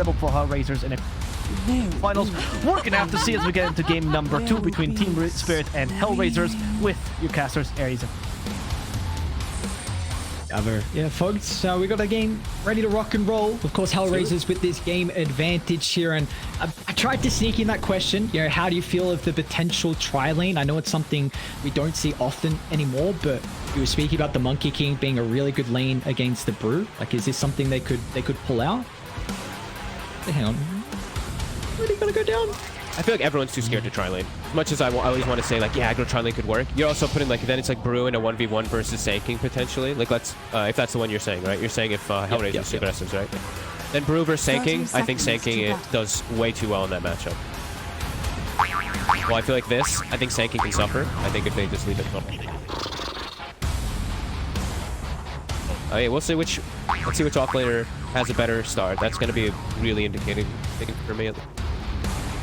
incredible for Hellraisers in the finals. We're gonna have to see as we get into game number 2 between TSpirit and Hellraisers with your casters Aries. Yeah, folks, we got a game ready to rock and roll. Of course, Hellraisers with this game advantage here, and I tried to sneak in that question. You know, how do you feel of the potential tri-lane? I know it's something we don't see often anymore, but you were speaking about the Monkey King being a really good lane against the Brew. Like, is this something they could pull out? Hey, hang on, really gonna go down? I feel like everyone's too scared to tri-lane. As much as I always want to say, like, yeah, aggro tri-lane could work. You're also putting, like, then it's like Brew in a 1v1 versus Sanking, potentially. Like, let's, if that's the one you're saying, right? You're saying if Hellraiser's aggressive, right? Then Brew versus Sanking, I think Sanking it does way too well in that matchup. Well, I feel like this, I think Sanking can suffer. I think if they just leave it normal. Oh, yeah, let's see which offlaner has a better start. That's going to be really indicating thing for me.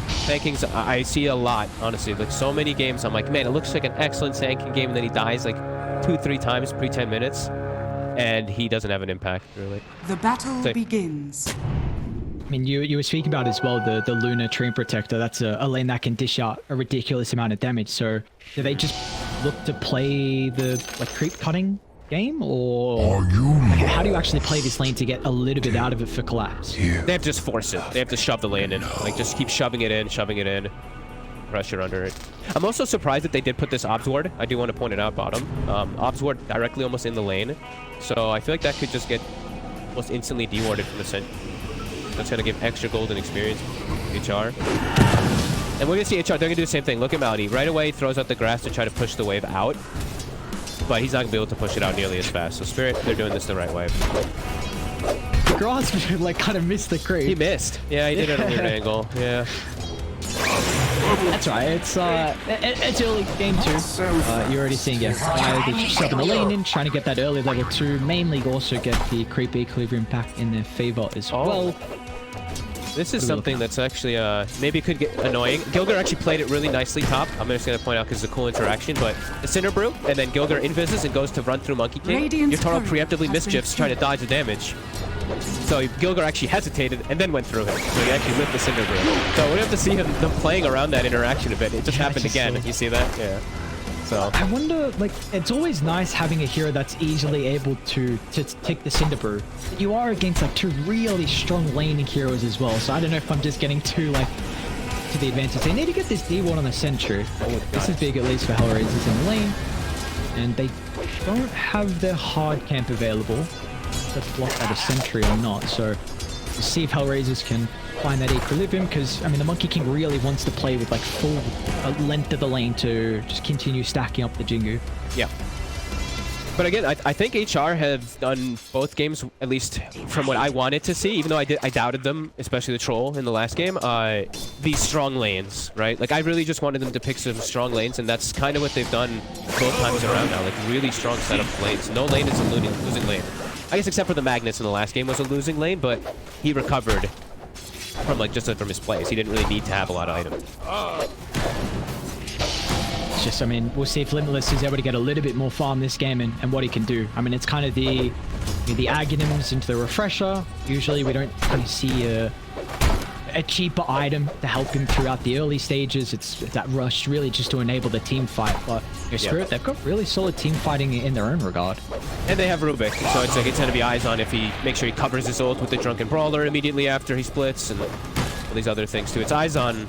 Sanking's, I see a lot, honestly. Like, so many games, I'm like, man, it looks like an excellent Sanking game, and then he dies like 2-3 times pre-10 minutes, and he doesn't have an impact, really. The battle begins. I mean, you were speaking about as well the Luna Treant Protector. That's a lane that can dish out a ridiculous amount of damage. So, do they just look to play the creep cutting game, or how do you actually play this lane to get a little bit out of it for collapse? They have to just force it. They have to shove the lane in. Like, just keep shoving it in. Pressure under it. I'm also surprised that they did put this Obs Ward. I do want to point it out, bottom. Obs Ward directly almost in the lane. So I feel like that could just get almost instantly dewarded from the center. That's going to give extra golden experience to HR. And we're going to see HR. They're going to do the same thing. Look at Maldi. Right away, he throws out the grass to try to push the wave out. But he's not going to be able to push it out nearly as fast. So Spirit, they're doing this the right way. Grass like kind of missed the creep. He missed. Yeah, he did it at a weird angle. Yeah. That's right. It's early game 2. You're already seeing they're shoving the lane in, trying to get that early level 2. Mainly also get the creep equilibrium back in their favor as well. This is something that's actually, maybe could get annoying. Gilger actually played it really nicely top. I'm just going to point out because it's a cool interaction, but the Cinder Brew, and then Gilger invises and goes to run through Monkey King. Yatoro preemptively mischiefs, trying to dodge the damage. So Gilger actually hesitated and then went through him. So he actually lit the Cinder Brew. So we're going to have to see them playing around that interaction a bit. It just happened again. You see that? Yeah. So I wonder, like, it's always nice having a hero that's easily able to take the Cinder Brew. You are against like 2 really strong laning heroes as well, so I don't know if I'm just getting too like to the advantage. They need to get this D1 on the Sentry. This is big, at least for Hellraisers in the lane, and they don't have their hard camp available to block out a Sentry or not. So we'll see if Hellraisers can find that equilibrium, because I mean the Monkey King really wants to play with like full length of the lane to just continue stacking up the Jingu. Yeah. But again, I think HR have done both games, at least from what I wanted to see, even though I doubted them, especially the Troll in the last game, these strong lanes, right? Like, I really just wanted them to pick some strong lanes, and that's kind of what they've done both times around now. Like, really strong setup lanes. No lane is a losing lane. I guess except for the Magnus in the last game was a losing lane, but he recovered from, like, just from his plays. He didn't really need to have a lot of items. It's just, I mean, we'll see if Limitless is able to get a little bit more farm this game and what he can do. I mean, it's kind of the Aghanims into the Refresher. Usually we don't kind of see a cheaper item to help him throughout the early stages. It's that rush really just to enable the team fight. But your Spirit, they've got really solid team fighting in their own regard. And they have Rubik, so it's like it's going to be eyes on if he makes sure he covers his ult with the Drunken Brawler immediately after he splits, and all these other things too. It's eyes on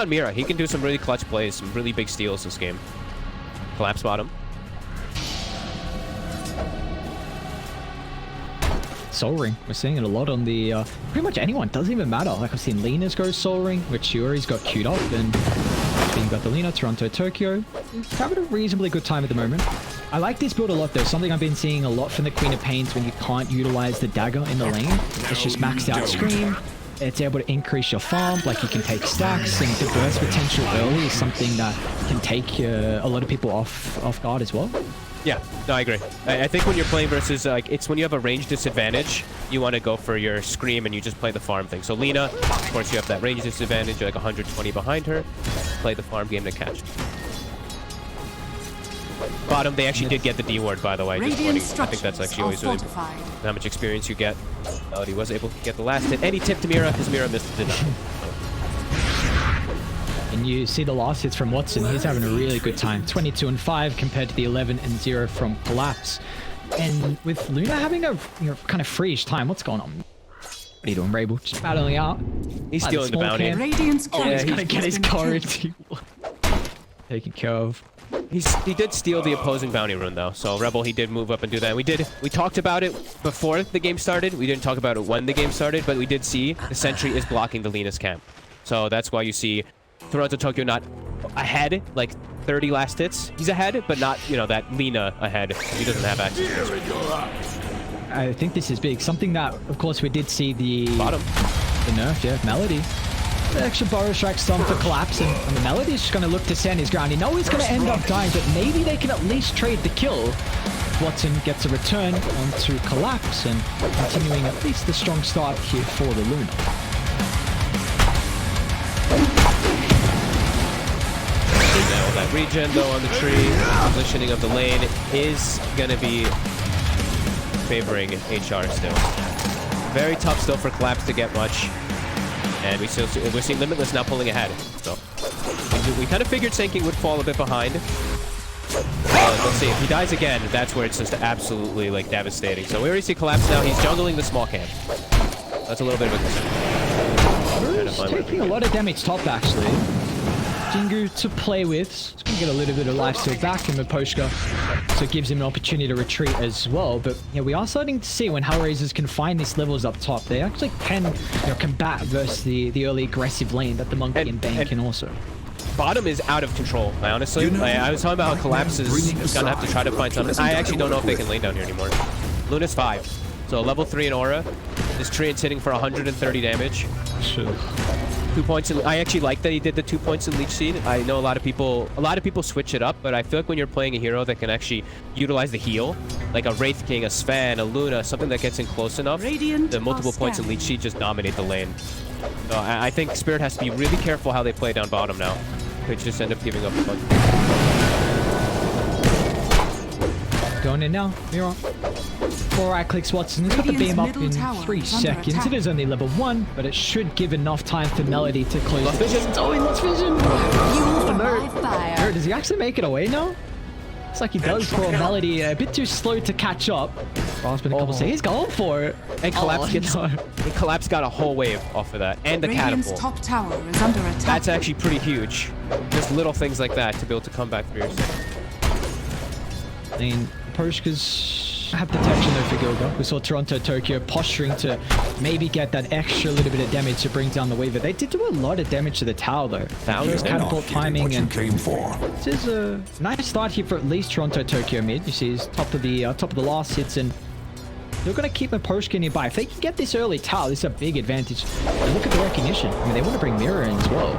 Mira. He can do some really clutch plays, some really big steals this game. Collapse bottom. Soul Ring. We're seeing it a lot on the pretty much anyone. Doesn't even matter. Like, I've seen Lena's go Soul Ring, which Yuri's got queued up, and you've got the Lena, Toronto, Tokyo. He's having a reasonably good time at the moment. I like this build a lot though. Something I've been seeing a lot from the Queen of Pains when you can't utilize the dagger in the lane. It's just maxed out Scream. It's able to increase your farm, like you can take stacks, and the burst potential early is something that can take a lot of people off guard as well. Yeah, no, I agree. I think when you're playing versus, like, it's when you have a range disadvantage, you want to go for your Scream and you just play the farm thing. So Lena, of course, you have that range disadvantage. You're like 120 behind her. Play the farm game to catch. Bottom, they actually did get the D ward, by the way. Just Radiant pointing. I think that's actually always are really fortified. how much experience you get. Melody was able to get the last hit. And he tipped Mira, because Mira missed the deny. And you see the last hits from Watson. He's having a really good time. 22 and 5 compared to the 11 and 0 from Collapse. And with Luna having a kind of freeish time, what's going on? What are you doing, Rabel? Just battling out. He's stealing the bounty. Radiant's Oh, he's turret gonna get his has been courage. killed. Taken care of. He did steal the opposing bounty rune though, so Rebel, he did move up and do that. We talked about it before the game started. We didn't talk about it when the game started, but we did see the sentry is blocking the Lena's camp. So that's why you see Toronto Tokyo not ahead, like 30 last hits. He's ahead, but not, that Lena ahead. He doesn't have access to this. I think this is big. Something that, of course, we did see the Bottom. The nerf, yeah, Melody. The extra Burrow Strike stun for Collapse, and the Melody is just going to look to stand his ground. You know he's going to end up dying, but maybe they can at least trade the kill. Watson gets a return onto Collapse, and continuing at least the strong start here for the Luna. Now that regen though on the tree, positioning of the lane is going to be favoring HR still. Very tough still for Collapse to get much. And we're seeing Limitless now pulling ahead. So we kind of figured Senki would fall a bit behind. Let's see, if he dies again, that's where it's just absolutely like devastating. So we already see Collapse now. He's jungling the small camp. That's a little bit of a concern. He's taking a lot of damage top actually. Jingu to play with. He's going to get a little bit of life steal back in Miposhka. So it gives him an opportunity to retreat as well. But yeah, we are starting to see when Hellraisers can find these levels up top, they actually can combat versus the early aggressive lane that the Monkey and Bane can also. Bottom is out of control, honestly. I was talking about how Collapse is going to have to try to find something. I actually don't know if they can lane down here anymore. Luna's 5. So level 3 in aura. This Treant's hitting for 130 damage. Sure. 2 points in, I actually like that he did the 2 points in Leech Seed. I know a lot of people switch it up, but I feel like when you're playing a hero that can actually utilize the heal, like a Wraith King, a Sven, a Luna, something that gets in close enough, the multiple points in Leech Seed just dominate the lane. So I think Spirit has to be really careful how they play down bottom now. Could just end up giving up a bunch. Going in now, Mira. 4 right clicks Watson. He's got the beam up in 3 seconds. It is only level 1, but it should give enough time for Melody to close. Lost vision. Oh, he lost vision. Oh, no. Does he actually make it away now? Looks like he does for Melody. A bit too slow to catch up. Ross been a couple seconds. He's going for it. And Collapse got a whole wave off of that. And the Radiant's catapult. top tower is under attack. That's actually pretty huge. Just little things like that to be able to come back for yourself. I mean, Poshkas have protection though for Gilga. We saw Toronto Tokyo posturing to maybe get that extra little bit of damage to bring down the Weaver. They did do a lot of damage to the tower though. First catapult timing, and this is a nice start here for at least Toronto Tokyo mid. You see he's top of the last hits, and they're going to keep Miposhka nearby. If they can get this early tower, this is a big advantage. And look at the recognition. I mean, they want to bring Mirror in as well.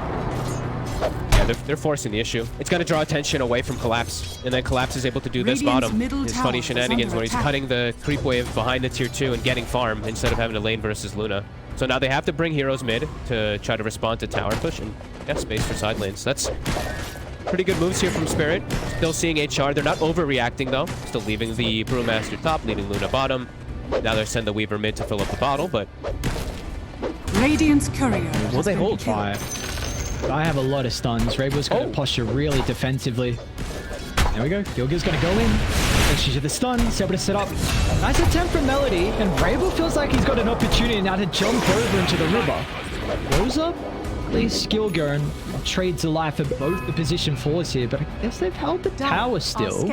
Yeah, they're forcing the issue. It's going to draw attention away from Collapse, and then Collapse is able to do this bottom. His funny shenanigans where he's cutting the creep wave behind the tier 2 and getting farm instead of having to lane versus Luna. So now they have to bring heroes mid to try to respond to tower push and get space for side lanes. That's pretty good moves here from Spirit. Still seeing HR. They're not overreacting though. Still leaving the Brewmaster top, leaving Luna bottom. Now they're send the Weaver mid to fill up the bottle, but Radiant's courier. Will they hold fire? I have a lot of stuns. Rabel's going to posture really defensively. There we go. Gilga's going to go in. Thanks to the stun. He's able to set up. Nice attempt from Melody. And Rabel feels like he's got an opportunity now to jump over into the river. Goes up. At least Gilga and trades a life for both the position fours here. But I guess they've held the tower still.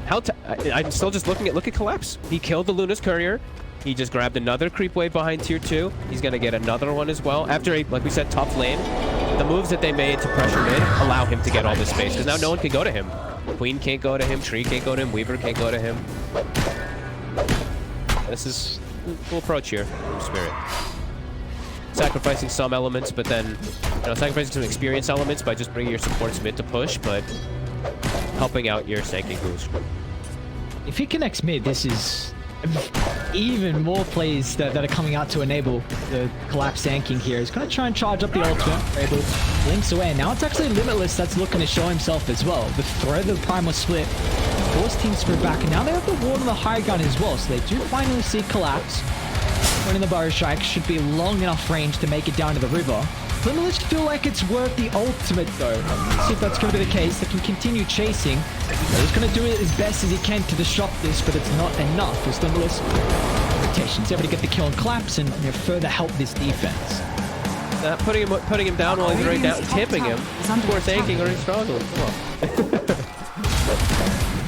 I'm still just looking at, look at Collapse. He killed the Luna's courier. He just grabbed another creep wave behind tier 2. He's going to get another one as well. After a, like we said, tough lane, the moves that they made to pressure mid allow him to get all this space, because now no one can go to him. Queen can't go to him, Tree can't go to him, Weaver can't go to him. This is a cool approach here from Spirit. Sacrificing some elements, but then, sacrificing some experience elements by just bringing your supports mid to push, but helping out your Senki boost. If he connects mid, this is even more plays that are coming out to enable the collapse tanking here. He's going to try and charge up the ultimate. Rabel blinks away. Now it's actually Limitless that's looking to show himself as well. The threat of the primal split forced TSpirit back, and now they have the ward on the high gun as well, so they do finally see collapse. Winning the Burrow Strike should be long enough range to make it down to the river. Limitless feel like it's worth the ultimate though. Let's see if that's going to be the case. They can continue chasing. He's going to do it as best as he can to disrupt this, but it's not enough. As Limitless rotations able to get the kill and collapse and further help this defense. Putting him down while he's right down, tipping him. Poor thanking or he's struggling. Come on.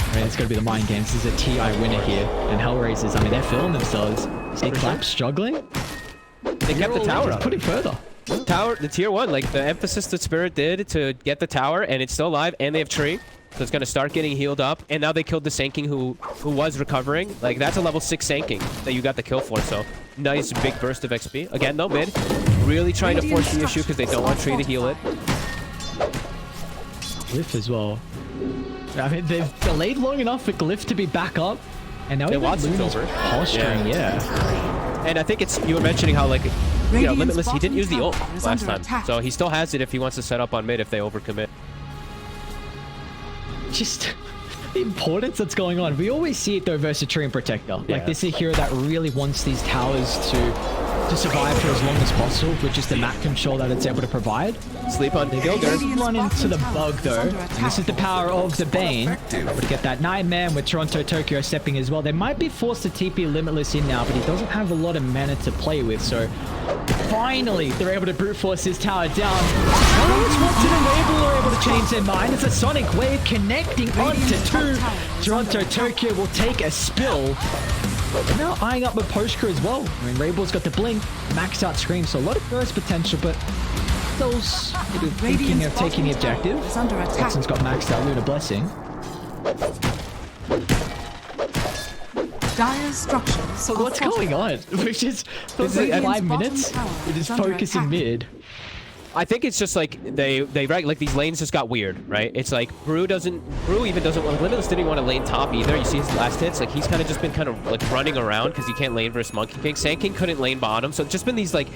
I mean, it's going to be the mind games. This is a TI winner here. And Hellraisers, I mean, they're feeling themselves. See Collapse struggling? They kept the tower up. Put it further. Tower, the tier 1, like the emphasis that Spirit did to get the tower, and it's still alive, and they have tree. So it's going to start getting healed up. And now they killed the Sanking who was recovering. Like, that's a level 6 Sanking that you got the kill for. So, nice big burst of XP. Again, though, mid. Really trying to force the issue because they don't want tree to heal it. Glyph as well. I mean, they've delayed long enough for Glyph to be back up. And now Watson's over. Posturing, yeah. And I think it's, you were mentioning how, like, you know, Limitless, he didn't use the ult last time. So he still has it if he wants to set up on mid if they overcommit. Just the importance that's going on. We always see it though versus Treant Protector. Yeah. Like, this is a hero that really wants these towers to survive for as long as possible, with just the map control that it's able to provide. Sleep on They run into the bug though, and this is the power of the Bane. Able to get that Nightmare with Toronto Tokyo stepping as well. They might be forced to TP Limitless in now, but he doesn't have a lot of mana to play with, so finally they're able to brute force his tower down. Watson and Rabel are able to change their mind. It's a Sonic Wave connecting onto 2. Toronto Tokyo will take a spill. They're now eyeing up with Poshka as well. I mean, Rabel's got the blink, max out Scream, so a lot of burst potential, but those thinking of taking the objective. Watson's got maxed out Lunar Blessing. Dire structures. So what's going on? Which is 5 minutes. We're just focusing mid. I think it's just like like these lanes just got weird, right? It's like Brew even doesn't want, Limitless didn't want to lane top either. You see his last hits, like he's kind of just been kind of like running around because he can't lane versus Monkey King. Sand King couldn't lane bottom, so it's just been these like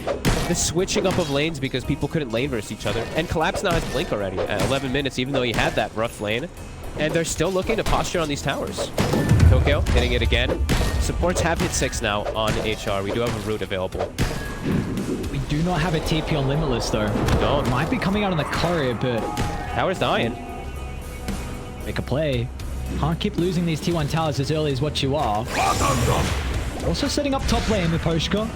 the switching up of lanes because people couldn't lane versus each other. And Collapse now has Blink already at 11 minutes, even though he had that rough lane. And they're still looking to posture on these towers. Tokyo hitting it again. Supports have hit 6 now on HR. We do have a root available. We do not have a TP on Limitless though. Don't. Might be coming out on the courier, but Tower's dying. make a play. Can't keep losing these T1 towers as early as what you are. Also setting up top lane with Poshka.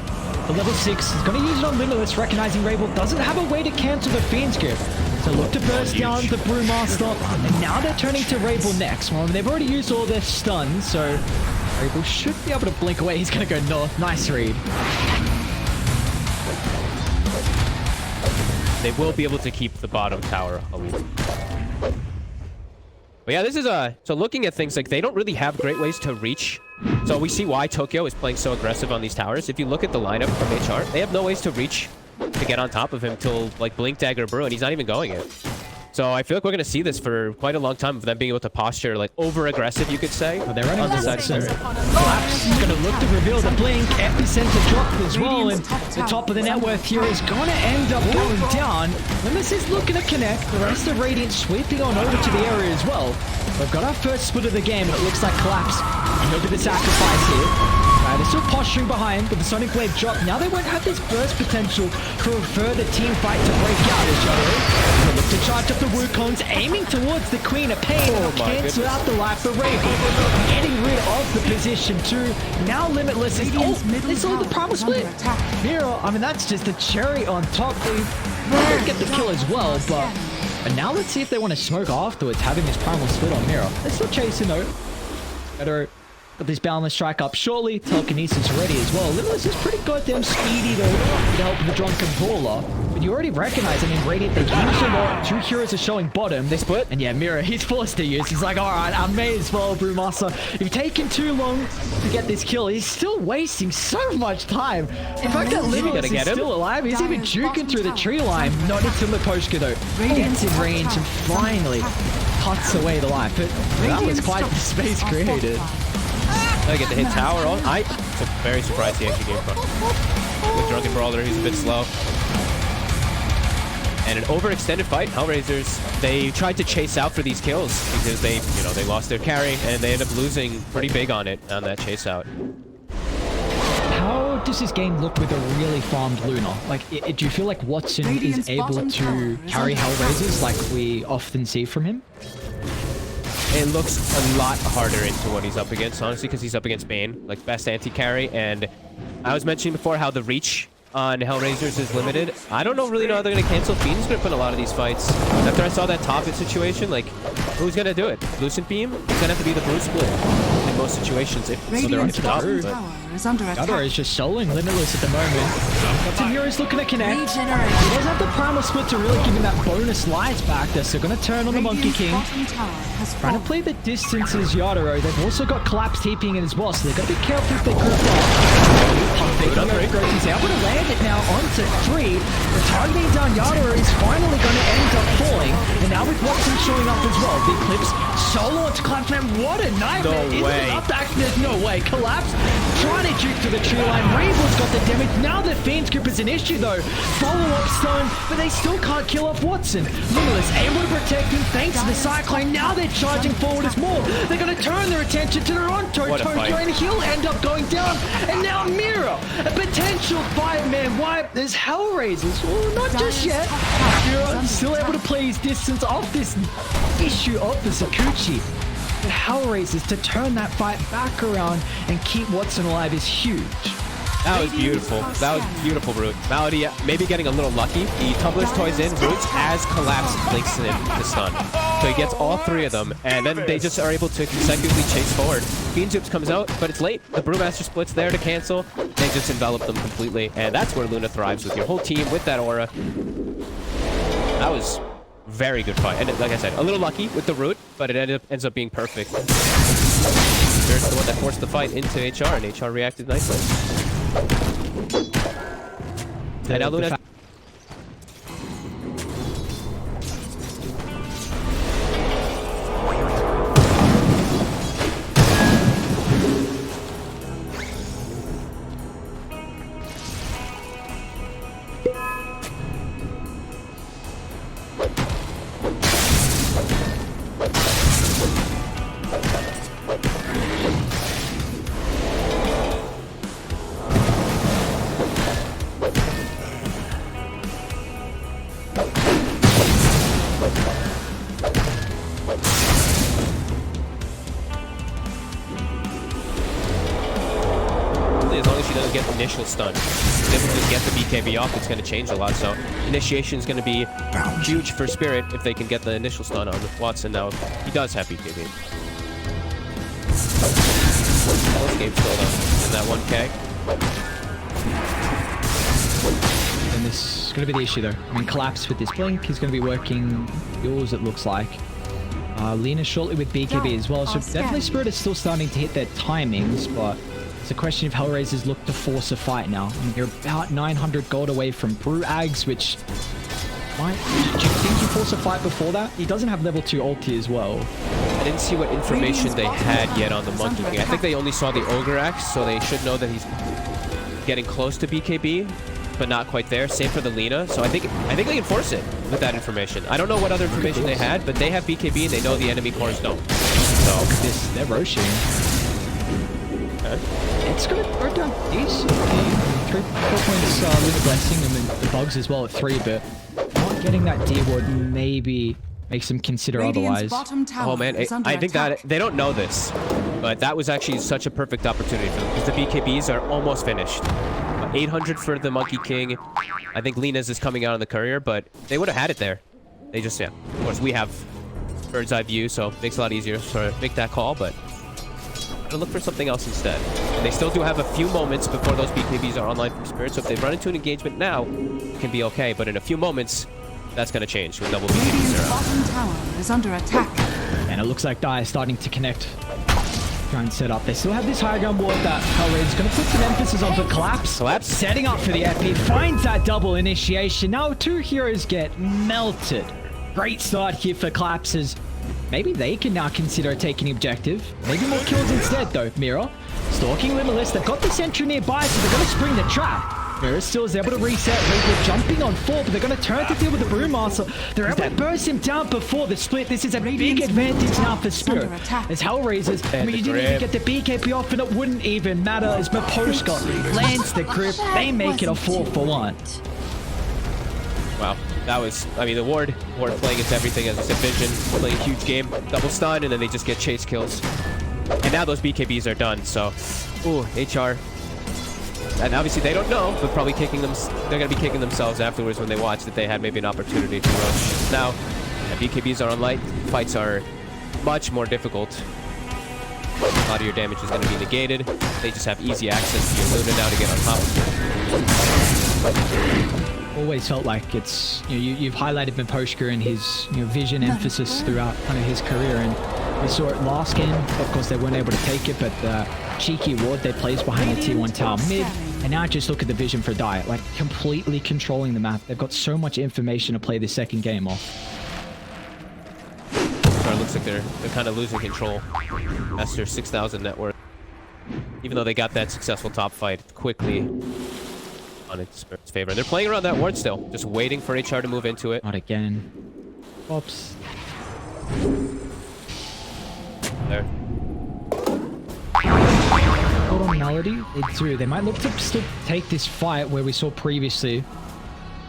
The level 6 is going to use it on Limitless, recognizing Rabel doesn't have a way to cancel the Fiend's Grip. So look to burst down the Brewmaster, and now they're turning to Rabel next. Well, they've already used all their stuns, so Rabel should be able to blink away. He's going to go north. Nice read. They will be able to keep the bottom tower alive. But yeah, this is so looking at things, like they don't really have great ways to reach. So we see why Tokyo is playing so aggressive on these towers. If you look at the lineup from HR, they have no ways to reach to get on top of him till like Blink Dagger Brew, and he's not even going it. So I feel like we're going to see this for quite a long time of them being able to posture like over-aggressive, you could say. They're running on the side. Collapse is going to look to reveal the blink. Epicenter drop as well, and the top of the net worth here is going to end up going down. Limitless is looking to connect. The rest of Radiant sweeping on over to the area as well. We've got our first split of the game, and it looks like Collapse will be the sacrifice here. They're still posturing behind with the Sonic Wave drop. Now they won't have this burst potential for a further team fight to break out as Yatoro. They look to charge up the Wukongs, aiming towards the Queen of Pain. Cancel out the life of Rabel. Getting rid of the position too. Now Limitless is... Oh, they saw the primal split. Mira, I mean, that's just the cherry on top. They get the kill as well, but... And now let's see if they want to smoke afterwards, having this primal split on Mira. They're still chasing though. Better... Got this Boundless Strike up shortly. Telekinesis ready as well. Limitless is pretty goddamn speedy though, with the help of the Drunken Brawler. But you already recognize, I mean, Radiant, they use a lot. 2 heroes are showing bottom. They split. And yeah, Mira, he's forced to use. He's like, alright, I may as well, Brewmaster. You've taken too long to get this kill. He's still wasting so much time. The fact that Limitless is still alive, he's even juking through the tree line. Not until Poshka though gets in range and finally cuts away the life. But that was quite the space created. I get to hit tower. I'm very surprised he actually gave with Drunken Brawler. He's a bit slow. And an overextended fight. Hellraisers, they tried to chase out for these kills because they lost their carry and they ended up losing pretty big on it on that chase out. How does this game look with a really farmed Luna? Like, do you feel like Watson is able to carry Hellraisers like we often see from him? It looks a lot harder into what he's up against, honestly, because he's up against Bane, like best anti-carry. And I was mentioning before how the reach on Hellraisers is limited. I don't really know how they're going to cancel. Fiend's going to put in a lot of these fights. After I saw that top hit situation, like, who's going to do it? Lucent Beam? It's going to have to be the Bruce split in most situations. So they're on top. Yatoro is just soloing Limitless at the moment. Watson here is looking to connect. He doesn't have the primal split to really give him that bonus lives back there, so going to turn on the Monkey King. Trying to play the distance as Yatoro. They've also got collapse TPing in as well, so they've got to be careful if they group up. He's able to land it now onto 3. The targeting down Yatoro is finally going to end up falling, and now with Watson showing up as well. Big clips solo onto Collapse, man. What a nightmare! No way. There's no way. Collapse trying to juke to the tree line. Reevel's got the damage. Now the Fiend's grip is an issue though. Follow-up stone, but they still can't kill off Watson. Limitless able to protect him thanks to the Cyclone. Now they're charging forward as more. They're going to turn their attention to Toronto. And he'll end up going down. And now Mira, a potential 5-man wipe. There's Hellraisers. Well, not just yet. Mira still able to play his distance off this issue of the Sakuchi. The Hellraisers to turn that fight back around and keep Watson alive is huge. That was beautiful. That was beautiful, Root. Malady maybe getting a little lucky. He tumblers toys in, Roots as Collapse links in the stun. So he gets all 3 of them, and then they just are able to consecutively chase forward. Fiend Zoops comes out, but it's late. The Brewmaster split's there to cancel. They just envelop them completely, and that's where Luna thrives with your whole team, with that aura. That was very good fight. And like I said, a little lucky with the Root, but it ends up being perfect. Spirit's the one that forced the fight into HR, and HR reacted nicely. And now Luna... Initial stun. If we just get the BKB off, it's going to change a lot. So initiation is going to be huge for Spirit if they can get the initial stun on Watson. Now he does have BKB. Close game still though in that 1K. And this is going to be the issue though. I mean, Collapse with this blink. He's going to be working yours, it looks like. Lena shortly with BKB as well. So definitely Spirit is still starting to hit their timings, but it's a question of Hellraisers look to force a fight now. I mean, you're about 900 gold away from Brew Ags, which might... Do you think you force a fight before that? He doesn't have level 2 ulti as well. I didn't see what information they had yet on the Monkey King. I think they only saw the Ogre Axe, so they should know that he's getting close to BKB, but not quite there. Same for the Lena. So I think they can force it with that information. I don't know what other information they had, but they have BKB and they know the enemy cores don't. So they're roshing. Okay. It's going to break down decently. 4 points with the blessing and then the bugs as well at 3, but not getting that D ward maybe makes them consider otherwise. Oh man, I think that they don't know this, but that was actually such a perfect opportunity for them because the BKBs are almost finished. 800 for the Monkey King. I think Lena's is coming out on the courier, but they would have had it there. They just, yeah. Of course, we have bird's eye view, so it makes it a lot easier to make that call, but to look for something else instead. And they still do have a few moments before those BKBs are online from Spirit, so if they run into an engagement now, it can be okay, but in a few moments, that's going to change with double BKBs bottom tower is under attack. And it looks like Dai is starting to connect. Try and set up. They still have this high ground ward that Hellraiser's going to put some emphasis on, but Collapse. Setting up for the EP. Finds that double initiation. Now 2 heroes get melted. Great start here for Collapse's Maybe they can now consider taking objective. Maybe more kills instead, though. Mira, stalking Limitless. They've got the sentry nearby, so they're going to spring the trap. Mira still is able to reset. Reaper jumping on 4, but they're going to turn to deal with the Brewmaster. They're able to burst him down before the split. This is a big advantage now for Spirit. As Hellraisers, I mean, you didn't even get the BKB off, and it wouldn't even matter as Maposhka lands the grip. They make it a 4-for-1. Wow, that was, I mean, the Ward playing into everything, as I said, Vision playing a huge game, double stun, and then they just get chase kills. And now those BKBs are done, so, ooh, HR. And obviously they don't know, but probably kicking them, they're going to be kicking themselves afterwards when they watch that they had maybe an opportunity to rush. Now, BKBs are on light, fights are much more difficult. A lot of your damage is going to be negated. They just have easy access to your Luna now to get on top. Always felt like it's, you know, you've highlighted Maposhka and his, you know, vision emphasis throughout kind of his career, and we saw it last game. Of course, they weren't able to take it, but cheeky Ward, they plays behind the T1 tower mid, and now just look at the vision for Diet, like completely controlling the map. They've got so much information to play the second game off. So it looks like they're kind of losing control. That's their 6,000 net worth. Even though they got that successful top fight quickly on its favor. And they're playing around that ward still, just waiting for HR to move into it. Not again. Oops. There. Hold on, Melody. They do. They might look to still take this fight where we saw previously.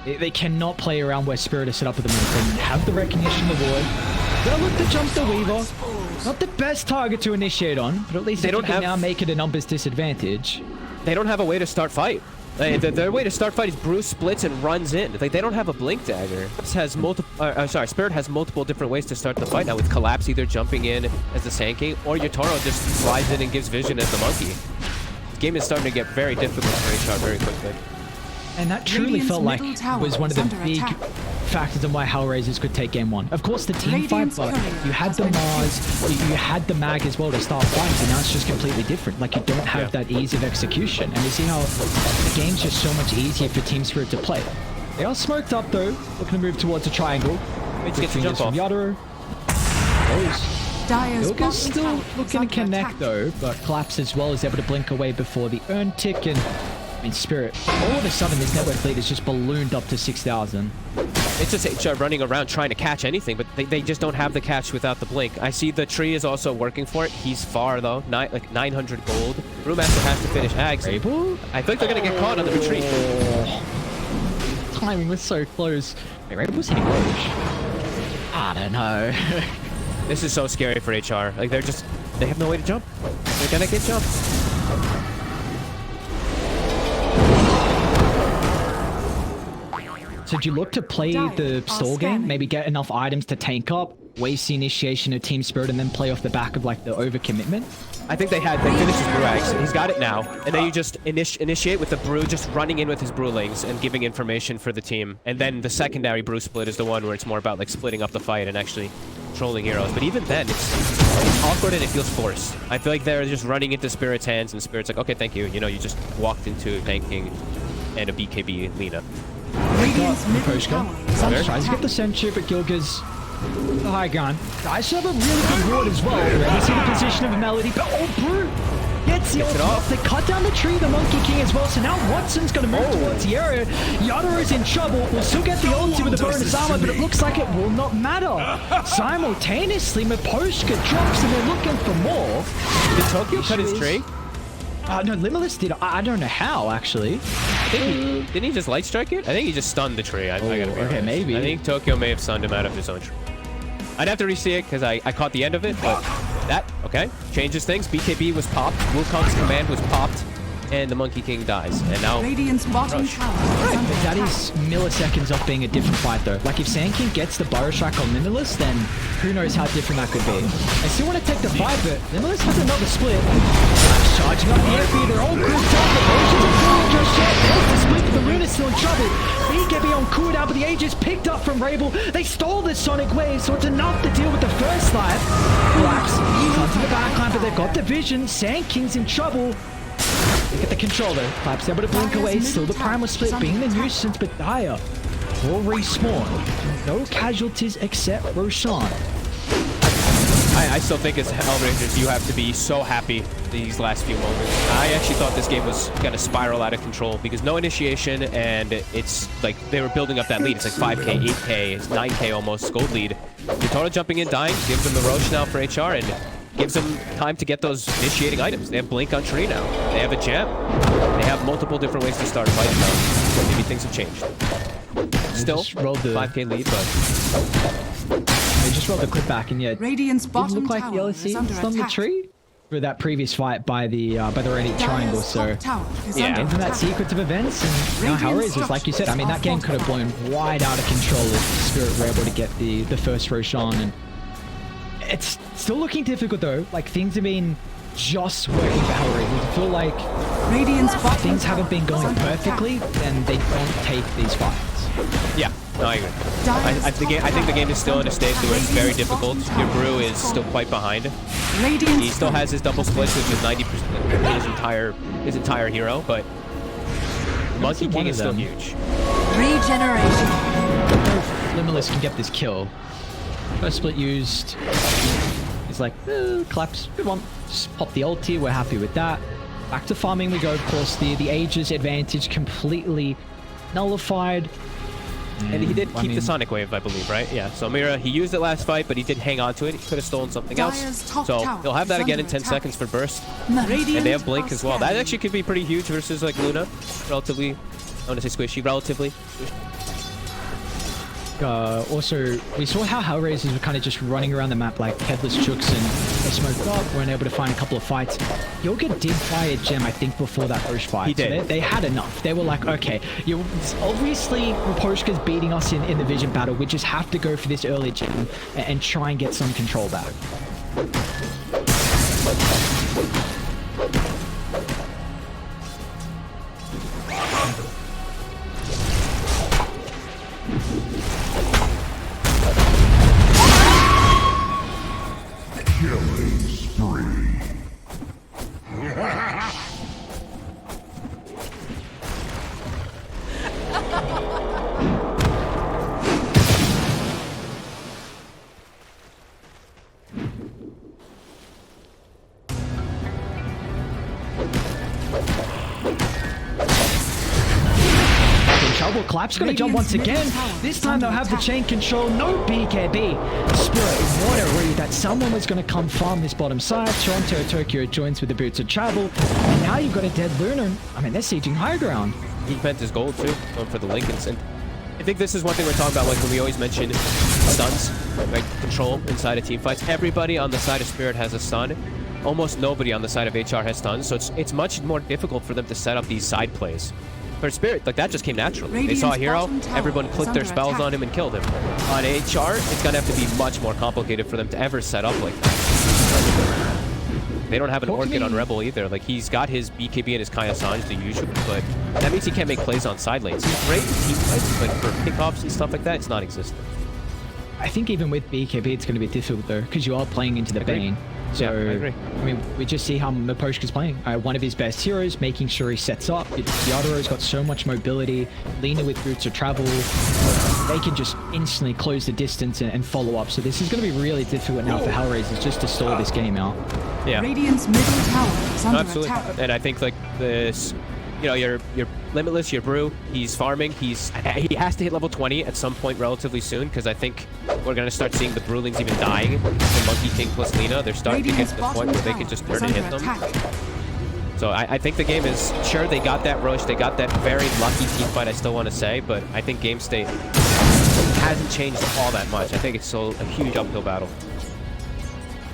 They cannot play around where Spirit is set up at the moment. They have the recognition of the ward. They'll look to jump the Weaver. Not the best target to initiate on, but at least they can now make it a numbers disadvantage. They don't have a way to start fight. Their way to start fight is Bruce splits and runs in. Like, they don't have a blink dagger. Spirit has multiple different ways to start the fight now, with Collapse either jumping in as the Sand King, or Yatoro just flies in and gives vision as the monkey. The game is starting to get very difficult for HR very quickly. And that truly felt like was one of the big factors in why Hellraisers could take game 1. Of course, the team fight, but you had the Mars, you had the Mag as well to start fights, and now it's just completely different. Like, you don't have that ease of execution. And you see how the game's just so much easier for Team Spirit to play. They are smoked up, though, looking to move towards a triangle. Get to jump off. Yatoro. Ilga's still looking to connect, though, but Collapse as well is able to blink away before the Earn tick, and I mean, Spirit, all of a sudden this network lead is just ballooned up to 6,000. It's just HR running around trying to catch anything, but they just don't have the catch without the blink. I see the tree is also working for it. He's far, though. Like 900 gold. Brewmaster has to finish Ags. I think they're going to get caught on the retreat. Timing was so close. Wait, Rabel's hitting Roche. I don't know. This is so scary for HR. Like, they have no way to jump. They're going to get jumped. So do you look to play the stall game? Maybe get enough items to tank up, waste the initiation of Team Spirit, and then play off the back of, like, the overcommitment? I think they finished his brew axe. He's got it now. And then you just initiate with the brew, just running in with his brewlings and giving information for the team. And then the secondary brew split is the one where it's more about, like, splitting up the fight and actually controlling heroes. But even then, it's awkward and it feels forced. I feel like they're just running into Spirit's hands, and Spirit's like, okay, thank you. You know, you just walked into tanking and a BKB Lina. Maposhka tries to get the Sentry, but Gilga's the high ground. Guys have a really good ward as well. You see the position of a Melody, but Brew gets the ult off. They cut down the tree, the Monkey King as well, so now Watson's going to move towards the area. Yatoro's in trouble. Will still get the ulti with the bonus armor, but it looks like it will not matter. Simultaneously, Maposhka drops, and they're looking for more. Did Tokyo cut his tree? No, Limitless did. I don't know how, actually. Didn't he just light strike it? I think he just stunned the tree. I gotta be honest. Maybe. I think Tokyo may have stunned him out of his own tree. I'd have to re-see it because I caught the end of it, but okay, changes things. BKB was popped, Wukong's command was popped, and the Monkey King dies. And now Radiant's bottom tower. But that is milliseconds off being a different fight, though. Like, if Sand King gets the Burrow Strike on Limitless, then who knows how different that could be. I still want to take the fight, but Limitless has another split. Charging up the FB, they're all grouped up. The Oceans are falling just yet. There's the split, but the Luna's still in trouble. BKB on cooldown, but the Aegis picked up from Rabel. They stole the Sonic Wave, so it's enough to deal with the first life. Blacks comes to the backline, but they've got the vision. Sand King's in trouble. Look at the controller. Clap's able to blink away. Still the primal split being the nuisance, but Dire will respawn. No casualties except Roshan. I still think as Hellraisers, you have to be so happy these last few moments. I actually thought this game was going to spiral out of control because no initiation, and it's like they were building up that lead. It's like 5k, 8k, it's 9k almost gold lead. Yatoro jumping in, dying, gives them the Roche now for HR, and gives them time to get those initiating items. They have Blink on tree now. They have a jam. They have multiple different ways to start fights now. Maybe things have changed. Still, 5k lead, but... They just rolled the clip back, and yet Radiant's didn't bottom look like tower the is LSC under on the attack. tree for that previous fight by the Radiant Triangle. Dire's So top tower is Yeah. under and from that attack. sequence of events, and now Radiant's Hellraisers, like you said, I mean, that game could have blown structures wide out of control if Spirit were able to get the first Roche on. And it's still looking difficult though. Like things have been just working for Hellraisers. I feel like Radiant's if bottom things tower haven't been is going under perfectly, attack. then they don't take these fights. Yeah, no, I agree. I think the game is still in a state where it's very difficult. Your Brew is still quite behind. Radiant's He still has his double splits, which is 90% his entire hero, but Monkey one King of is still them. huge. regeneration. Limitless can get this kill. First split used. It's like, claps, good one. Just pop the ulti, we're happy with that. Back to farming we go, of course. The Aegis advantage completely nullified. And he did I keep mean- the Sonic Wave, I believe, right? Yeah, so Mira, he used it last fight, but he did hang on to it. He could have stolen something Dire's else. top So tower he'll have that is again in under 10 attack. seconds for Burst. Radiant And they have Blink are as well. That scanning. actually could be pretty huge versus like Luna. Relatively, I want to say squishy, relatively. Also, we saw how Hellraisers were kind of just running around the map like headless chooks, and they smoked up, weren't able to find a couple of fights. Yoga did buy a gem, I think, before that Roche fight. He did. So they had enough. They were like, okay, obviously Raposhka's beating us in the vision battle. We just have to go for this early gem and try and get some control back. Trouble Clap's gonna jump once again. This time they'll have the chain control. No BKB. Spirit, what a read that someone was gonna come farm this bottom side. Toronto Tokyo joins with the boots of travel. And now you've got a dead Lunar. I mean, they're sieging high ground. He bent his gold too, going for the Lincolns. And I think this is one thing we're talking about, like when we always mention stuns, right? Control inside of team fights. Everybody on the side of Spirit has a stun. Almost nobody on the side of HR has stuns, so it's much more difficult for them to set up these side plays. For Spirit, like that just came naturally. They saw a hero, everyone clicked their spells on him and killed him. On HR, it's gonna have to be much more complicated for them to ever set up like that. They don't have an Orchid on Rebel either. Like he's got his BKB and his Kaya Sanj, the usual, but that means he can't make plays on side lanes. He's great in team fights, but for pickoffs and stuff like that, it's non-existent. I think even with BKB, it's going to be difficult though, because you are playing into the Bane. So, Yeah, I agree. I mean, we just see how Miposhka's playing. One of his best heroes, making sure he sets up. Yatoro's got so much mobility. Lina with Boots of Travel. They can just instantly close the distance and follow up. So this is going to be really difficult now for Hellraisers just to stall this game out. Yeah. Radiant's middle tower is under Absolutely. attack. And I think like this, you know, your Limitless, your Brew, he's farming. He has to hit level 20 at some point relatively soon, because I think we're gonna start seeing the Brewlings even dying. The Monkey King plus Lina, they're starting to get to the point where they can just turn and hit them. So I think the game is, sure, they got that Roche, they got that very lucky team fight, I still want to say, but I think game state hasn't changed all that much. I think it's still a huge uphill battle.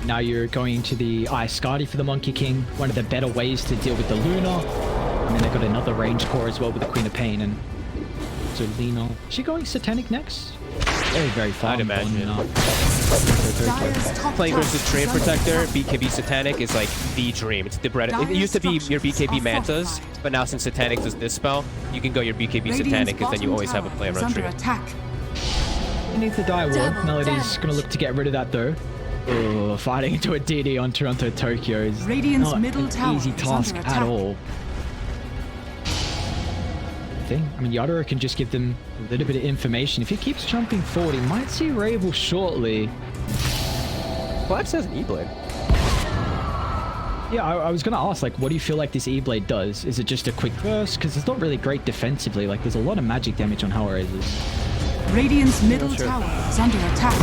Now you're going to the Ice Skadi for the Monkey King. One of the better ways to deal with the Luna. I mean, they've got another range core as well with the Queen of Pain. And so Lina, is she going Satanic next? Very, very far. I'd imagine. Dire's top Playing tower versus is Trade under Protector, attack. BKB Satanic is like the dream. It's the bread. It used to be your BKB Mantas, but now since Satanic does this spell, you can go your BKB Radiant's Satanic, because then you bottom always have a tower play is around under Tree. attack. Beneath the die wall, Double Melody's going to look to get rid of that though. Oh, fighting into a DD on Toronto Tokyo is Radiant's not middle an tower easy is task under at attack. all. I mean, Yatoro can just give them a little bit of information. If he keeps jumping forward, he might see Rabel shortly. Collapse has an E-Blade. Yeah, I was gonna ask, like, what do you feel like this E-Blade does? Is it just a quick burst? Because it's not really great defensively. Like, there's a lot of magic damage on Hellraisers. Radiant's middle tower is under attack.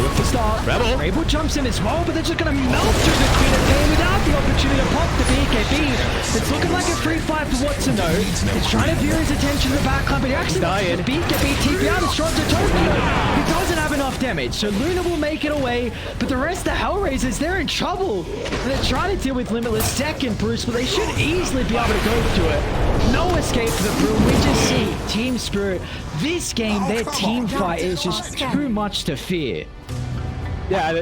Look to start. Rebel. Rebel jumps in as well, but they're just gonna melt through the Queen of Pain without the opportunity to pop the BKB. It's looking like a free fight for Watson though. It's trying to veer his attention to the backline, but he actually dying. the BKB TP out and strong to Tokyo. He doesn't have enough damage, so Luna will make it away, but the rest of the Hellraisers, they're in trouble. And they're trying to deal with Limitless second Bruce, but they should easily be able to go through it. No escape for the Brew. We just see TSpirit. This game, their team fight is just too much to fear. Yeah,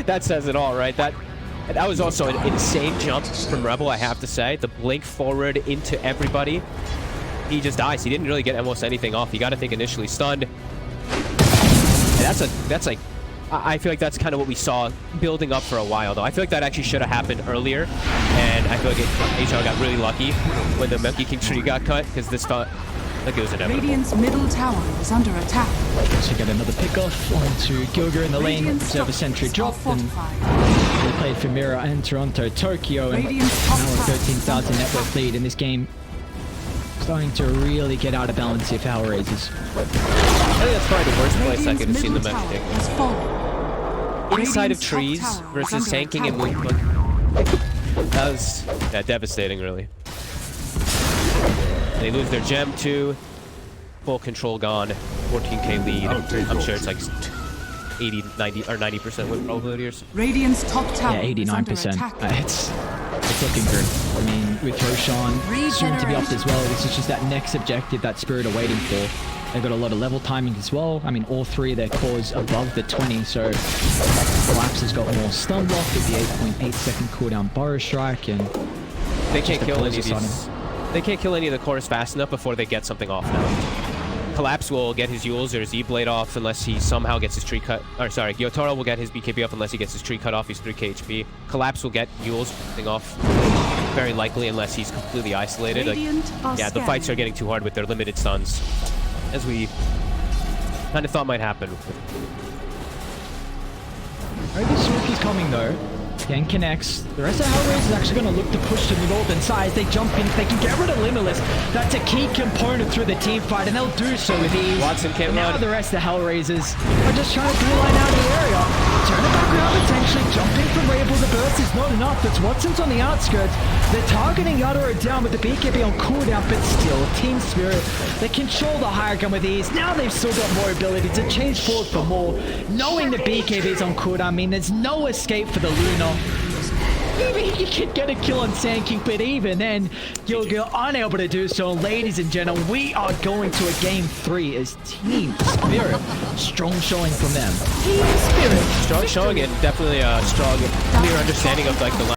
that says it all, right? That was also an insane jump from Rebel, I have to say. The blink forward into everybody. He just dies. He didn't really get almost anything off. You got to think initially stunned. And that's like, I feel like that's kind of what we saw building up for a while, though. I feel like that actually should have happened earlier. And I feel like HR got really lucky when the Monkey King tree got cut, because this felt like it was inevitable. Radiant's middle tower is under attack. So get another pickoff onto Gilger in the lane. Observe a sentry drop, and they played for Mira and Toronto, Tokyo, and now a 13,000 network lead in this game. Starting to really get out of balance here for Hellraisers. I think that's probably the worst place I could have seen the Radiant's Monkey middle tower has King. fallen. Inside of Radiant's top trees tower is versus under tanking and attack. movement. That was devastating, really. They lose their gem too. Full control gone. 14k lead. I'm sure it's like 80, 90, or 90% win probability or something. Radiant's top tower Yeah, is under 89%. attack. It's looking good. I mean, with Roshan soon to be up as well, this is just that next objective that Spirit are waiting for. They've got a lot of level timing as well. I mean, all three of their cores above the 20, so Collapse has got more stun block with the 8.8 second cooldown Burrow Strike, and They can't kill any of on these. They can't kill any of the cores fast enough before they get something off now. Collapse will get his Yules or his E-Blade off unless he somehow gets his tree cut. Or sorry, Yatoro will get his BKB off unless he gets his tree cut off. He's 3k HP. Collapse will get Yules thing off very likely unless he's completely isolated. Like, yeah, the fights are getting too hard with their limited stuns, as we kind of thought might happen. Alright, this Swoop is coming though. Again, connects. The rest of Hellraisers is actually going to look to push to the northern side. They jump in. If they can get rid of Limitless, that's a key component through the team fight, and they'll do so with ease. Watson can't Now run. the rest of Hellraisers are just trying to glue line out of the area. Turn it back around potentially. Jumping from Rabel. The burst is not enough. It's Watson's on the outskirts. They're targeting Yatoro down with the BKB on cooldown, but still, TSpirit, they control the higher gun with ease. Now they've still got more ability to change forward for more. Knowing the BKB is on cooldown, I mean, there's no escape for the Luna. Maybe he could get a kill on Sand King, but even then, Gilgil unable to do so. Ladies and gentlemen, we are going to a game 3 as TSpirit. Strong showing from them. TSpirit. Strong showing and definitely a strong, clear understanding of like the